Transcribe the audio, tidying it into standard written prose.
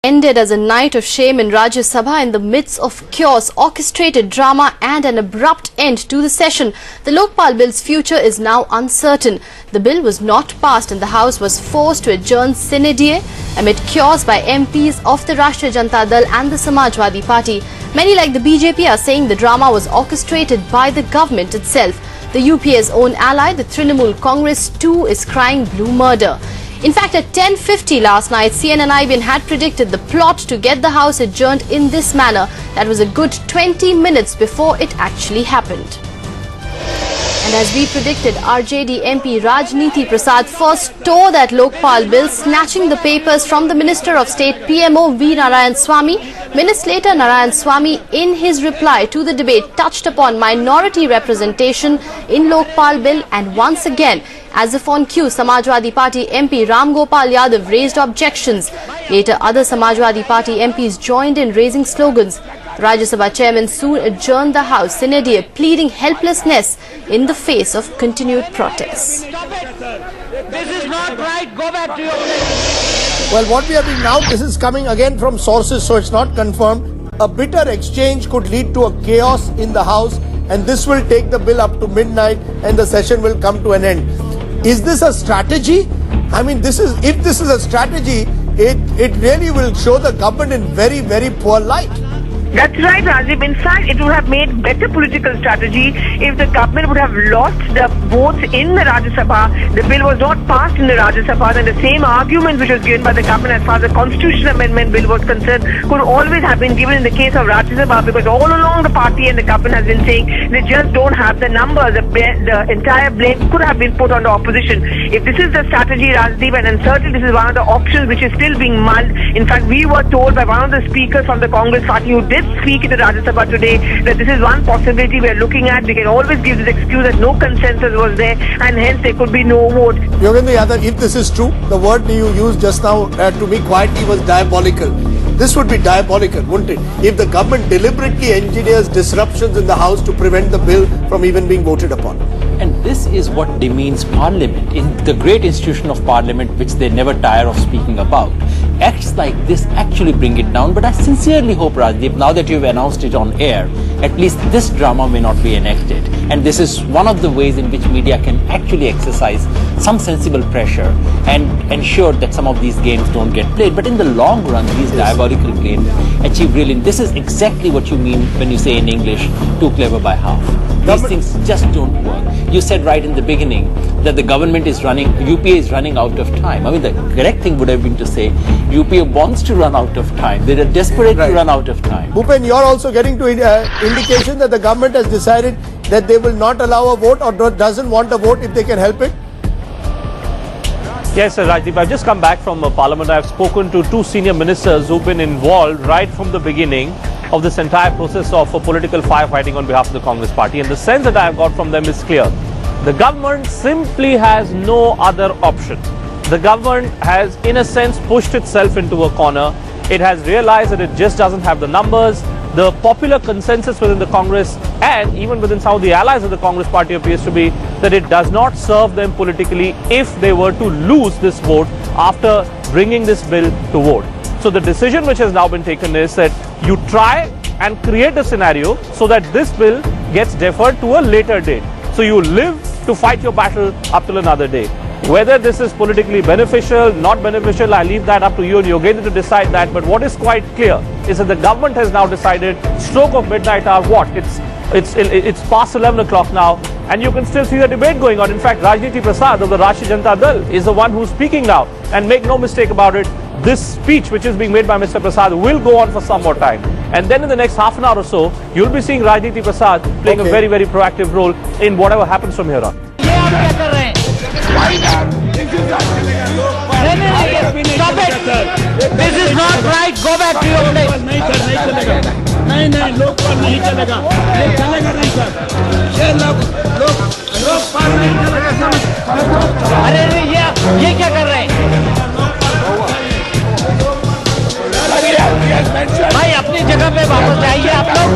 Ended as a night of shame in Rajya Sabha in the midst of chaos, orchestrated drama and an abrupt end to the session. The Lokpal Bill's future is now uncertain. The bill was not passed and the House was forced to adjourn sine die amid chaos by MPs of the Rashtriya Janata Dal and the Samajwadi Party. Many like the BJP are saying the drama was orchestrated by the government itself. The UPA's own ally, the Trinamool Congress too, is crying blue murder. In fact, at 10:50 last night, CNN had predicted the plot to get the House adjourned in this manner. That was a good 20 minutes before it actually happened. And as we predicted, RJD MP Rajniti Prasad first tore that Lokpal bill, snatching the papers from the Minister of State PMO V. Narayan Swamy. Minutes later, Narayan Swamy, in his reply to the debate, touched upon minority representation in Lokpal bill, and once again, as if on cue, Samajwadi Party MP Ram Gopal Yadav raised objections. Later, other Samajwadi Party MPs joined in raising slogans. Rajya Sabha chairman soon adjourned the House sine die, pleading helplessness in the face of continued protests. This is not right. Go back to your place. Well, what we are doing now, this is coming again from sources, so it's not confirmed. A bitter exchange could lead to a chaos in the House, and this will take the bill up to midnight and the session will come to an end. Is this a strategy? I mean, if this is a strategy, it really will show the government in very, very poor light. That's right, Rajiv. In fact, it would have made better political strategy if the government would have lost the votes in the Rajya Sabha. The bill was not passed in the Rajya Sabha, and the same argument which was given by the government as far as the constitutional amendment bill was concerned could always have been given in the case of Rajya Sabha, because all along the party and the government has been saying they just don't have the numbers. The entire blame could have been put on the opposition. If this is the strategy, Rajdeep, and certainly this is one of the options which is still being mulled. In fact, we were told by one of the speakers from the Congress party who did speak in the Rajya Sabha today that this is one possibility we are looking at. We can always give this excuse that no consensus was there and hence there could be no vote. Yogendra Yadav, if this is true, the word you used just now to me quietly was diabolical. This would be diabolical, wouldn't it? If the government deliberately engineers disruptions in the House to prevent the bill from even being voted upon. And this is what demeans Parliament, in the great institution of Parliament, which they never tire of speaking about. Acts like this actually bring it down. But I sincerely hope, Rajdeep, now that you've announced it on air, at least this drama may not be enacted. And this is one of the ways in which media can actually exercise some sensible pressure and ensure that some of these games don't get played. But in the long run, these diabolical games achieve brilliant. This is exactly what you mean when you say in English, too clever by half. These things just don't work. You said right in the beginning that the government is running, UPA is running out of time. I mean, the correct thing would have been to say UPA wants to run out of time. They are desperate to run out of time. Bhupen, you're also getting to indication that the government has decided that they will not allow a vote or doesn't want a vote if they can help it? Yes, Rajdeep, I've just come back from Parliament. I've spoken to two senior ministers who've been involved right from the beginning of this entire process of political firefighting on behalf of the Congress party. And the sense that I've got from them is clear. The government simply has no other option. The government has, in a sense, pushed itself into a corner. It has realized that it just doesn't have the numbers. The popular consensus within the Congress and even within some of the allies of the Congress party appears to be that it does not serve them politically if they were to lose this vote after bringing this bill to vote. So the decision which has now been taken is that you try and create a scenario so that this bill gets deferred to a later date. So you live to fight your battle up till another day. Whether this is politically beneficial, not beneficial, I leave that up to you and Yogendra to decide that. But what is quite clear is that the government has now decided, stroke of midnight hour, what? It's past 11 o'clock now, and you can still see the debate going on. In fact, Rajniti Prasad of the Rashtriya Janata Dal is the one who's speaking now. And make no mistake about it, this speech which is being made by Mr. Prasad will go on for some more time. And then in the next half an hour or so, you'll be seeing Rajniti Prasad playing a very, very proactive role in whatever happens from here on. Stop it! This is not right. Go back to your place. नहीं लोकपाल नहीं चलेगा, ये चलेगा नहीं sir, ये लोकपाल नहीं चलेगा sir. अरे ये क्या कर रहे हैं भाई? अपनी जगह पे वापस जाइए आप लोग।